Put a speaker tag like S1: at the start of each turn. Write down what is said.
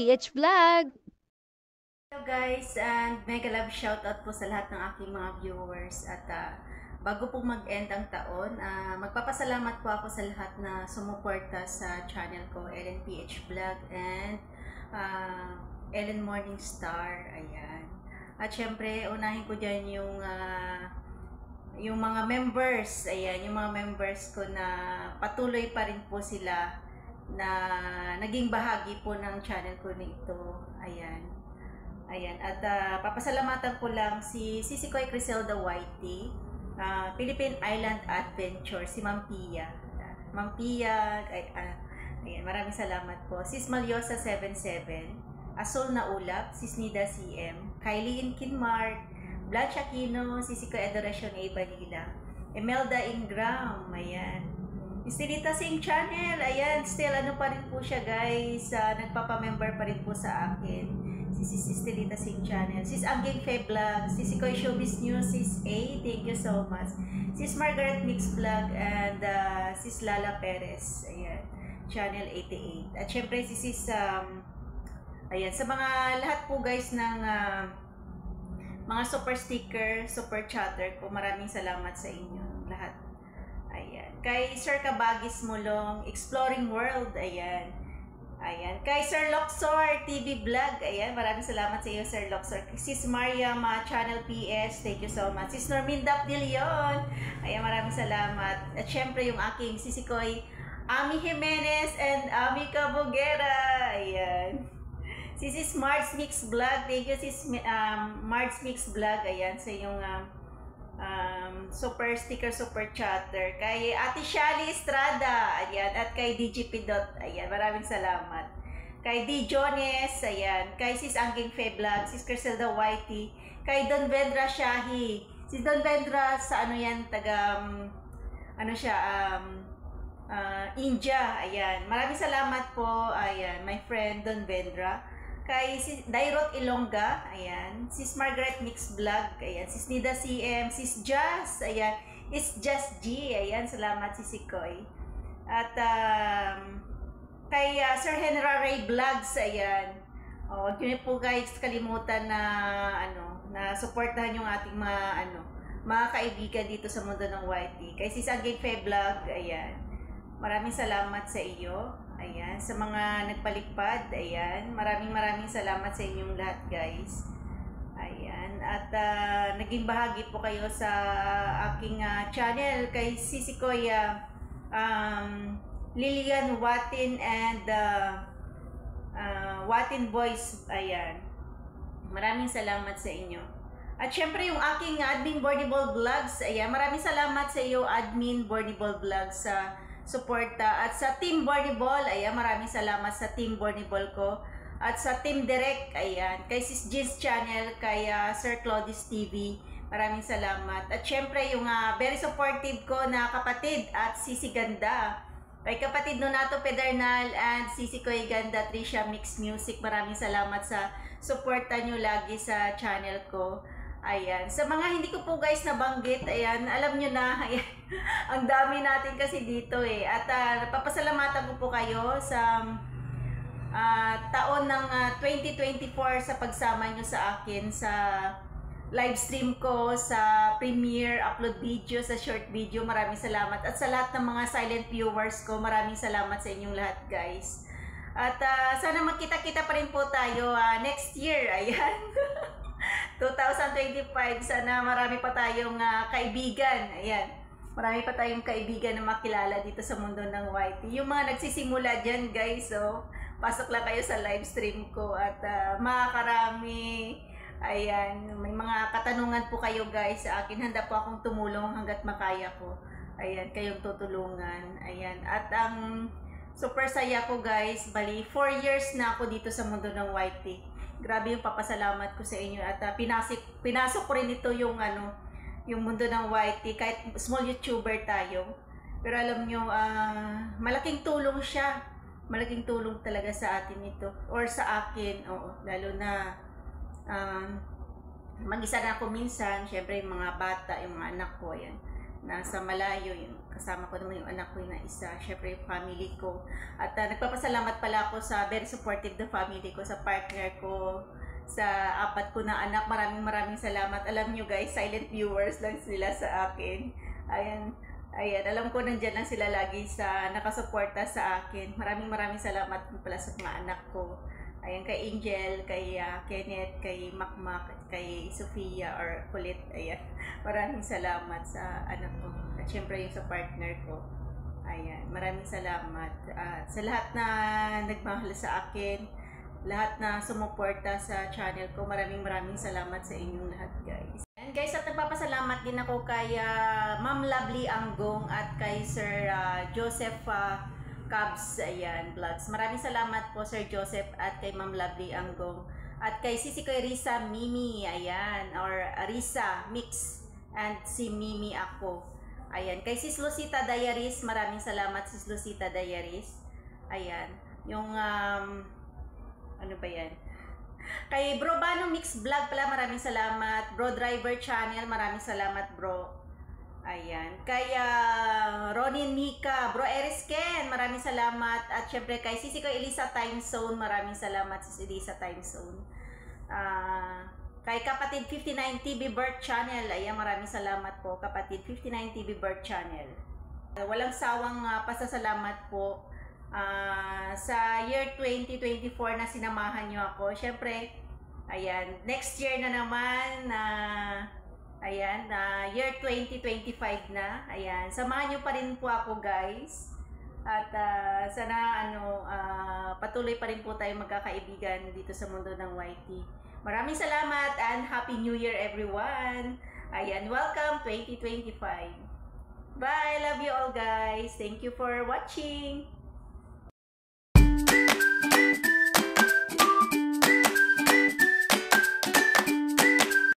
S1: PH Vlog!
S2: Hello guys, and mega love shoutout po sa lahat ng aking mga viewers. At bago po mag-end ang taon, magpapasalamat po ako sa lahat na sumuporta sa channel ko, Ellen PH Vlog and Ellen Morningstar. Ayan. At syempre, unahin ko dyan yung mga members. Ayan, yung mga members ko na patuloy pa rin po sila na naging bahagi po ng channel ko nito. Ayan. Ayan, at papasalamatan ko lang si Sisikoy Criselda Whitey, Philippine Island Adventure, si Ma'am Pia. Ma'am Pia, ayan, maraming salamat po. Sis Malyosa 77, Asol na Ulap, Sis Nida CM, Kylie Inkinmark, Blanche Aquino, Sisikoy Adoration A. Vanilla, Emelda Ingram, ayan. Istilita Sing Channel, ayan, still ano pa rin po siya guys, nagpapamember pa rin po sa akin. Sis Estelita Sing Channel, Sis Angging Fe Vlog, Sis Koy Showbiz News, Sis A, thank you so much. Sis Margaret Mix Vlog, and Sis Lala Perez, ayan, Channel 88. At syempre si Sis, ayan, sa mga lahat po guys ng mga super sticker, super chatter ko, maraming salamat sa inyo lahat. Ayan, kay Sir Kabagis Mulong, Exploring World, ayan. Ayan, kay Sir Loxor TV Vlog, ayan, maraming salamat sa iyo Sir Loxor. Sis Mariam Channel PS, thank you so much. Sis Norminda De Leon, ayan, maraming salamat. At syempre yung aking Sisikoy Ami Jimenez and Ami Cabugera, ayan. Sis Marge Mix Vlog, thank you Sis Marge Mix Vlog, ayan, sa yung super sticker, super chatter. Kay Ate Shali Estrada, ayan, at kay DGP Dot, ayan, maraming salamat. Kay D. Jones, ayan, kay Sis Angging Fe Vlog, Sis Criselda Whitey, kay Don Vendra Shahi. Si Don Vendra sa ano yan, taga, ano siya, India, ayan. Maraming salamat po, ayan, my friend Don Vendra. Kay Sis Dairot Ilongga, ayan, Sis Margaret Mix Vlog, ayan, Sis Nida CM, Sis Jazz, ayan, It's Just G, ayan, salamat Sisikoy. At kay Sir Henry Ray Vlogs, ayan, huwag nyo po guys kalimutan na, na supportahan yung ating mga kaibigan dito sa mundo ng YT. Kay Sis Angging Fe Vlog, ayan, maraming salamat sa iyo. Ayan, sa mga nagpalikpad, ayan, maraming salamat sa inyong lahat guys. Ayan, at naging bahagi po kayo sa aking channel kay Sisikoy Lilian Watin and Watin Boys, ayan. Maraming salamat sa inyo. At syempre yung aking admin Borniball Vlogs, ayan, maraming salamat sa iyo admin Borniball Vlogs sa suporta. At sa Team Borniball, ayan, maraming salamat sa Team Borniball ko. At sa Team Direct, ayan, kay Sis Jeans Channel, kay Sir Claudius TV, maraming salamat. At syempre yung very supportive ko na kapatid at Sisi Ganda, kay kapatid Nonato Pedernal and Sisi Koy Ganda, Trisha Mix Music, maraming salamat sa suporta nyo lagi sa channel ko. Ayan, sa mga hindi ko po guys nabanggit, ayan, alam nyo na, ayan, ang dami natin kasi dito eh. At papasalamatan ko po kayo sa taon ng 2024 sa pagsama nyo sa akin sa live stream ko, sa premiere, upload video, sa short video, maraming salamat. At sa lahat ng mga silent viewers ko, maraming salamat sa inyong lahat guys. At sana magkita-kita pa rin po tayo next year, ayan. 2025, sana marami pa tayong kaibigan, ayan, marami pa tayong kaibigan na makilala dito sa mundo ng YT. Yung mga nagsisimula dyan guys, so pasok lang kayo sa live stream ko at makakarami, ayan, may mga katanungan po kayo guys sa akin, handa po akong tumulong hanggat makaya ko, ayan, kayong tutulungan, ayan, at ang super saya ko guys, bali 4 years na ako dito sa mundo ng YT. Grabe yung papasalamat ko sa inyo at pinasok ko rin ito yung yung mundo ng YT, kahit small YouTuber tayo. Pero alam nyo, malaking tulong siya. Malaking tulong talaga sa atin ito. Or sa akin, oo. Lalo na mag-isa na ako minsan. Syempre yung mga bata, yung mga anak ko, yan, nasa malayo, yung kasama ko naman yung anak ko na isa, syempre yung family ko. At nagpapasalamat pala ako sa very supportive the family ko, sa partner ko, sa 4 ko na anak. Maraming salamat. Alam nyo guys, silent viewers lang sila sa akin. Ayan, alam ko nandyan lang sila lagi sa nakasuporta sa akin. Maraming salamat pala sa mga anak ko. Ayan, kay Angel, kay Kenneth, kay Makmak, kay Sofia or Kulit. Ayan, maraming salamat sa anak ko. At syempre yung sa partner ko. Ayan, maraming salamat. At sa lahat na nagmahal sa akin, lahat na sumuporta sa channel ko, maraming salamat sa inyong lahat guys. And guys, at nagpapasalamat din ako kay Ma'am Lovely Anggong at kay Sir Joseph Cubs, ayan, vlogs. Maraming salamat po Sir Joseph at kay Ma'am Lovely Anggong. At kay Sisi ko Risa Mimi, ayan, or Risa Mix and si Mimi ako. Ayan, kay Sis Lucita Diaries, maraming salamat Sis Lucita Diaries. Ayan, yung ano ba yan? Kay Bro Bano Mix Vlog pala, maraming salamat. Bro Driver Channel, maraming salamat bro. Ayan. Kay Ronin Mika, Bro Erisken, maraming salamat. At syempre kay Sisi ko Elisa Time Zone, maraming salamat Sis Elisa Time Zone. Kay Kapatid 59 TV Birth Channel, ayan, maraming salamat po Kapatid 59 TV Birth Channel. Walang sawang pasasalamat po sa year 2024 na sinamahan nyo ako. Syempre, ayan, next year na naman ayan, year 2025 na. Ayan, samahan nyo pa rin po ako guys. At sana patuloy pa rin po tayo magkakaibigan dito sa mundo ng YT. Maraming salamat and Happy New Year everyone. Ayan, welcome 2025. Bye, love you all guys. Thank you for watching.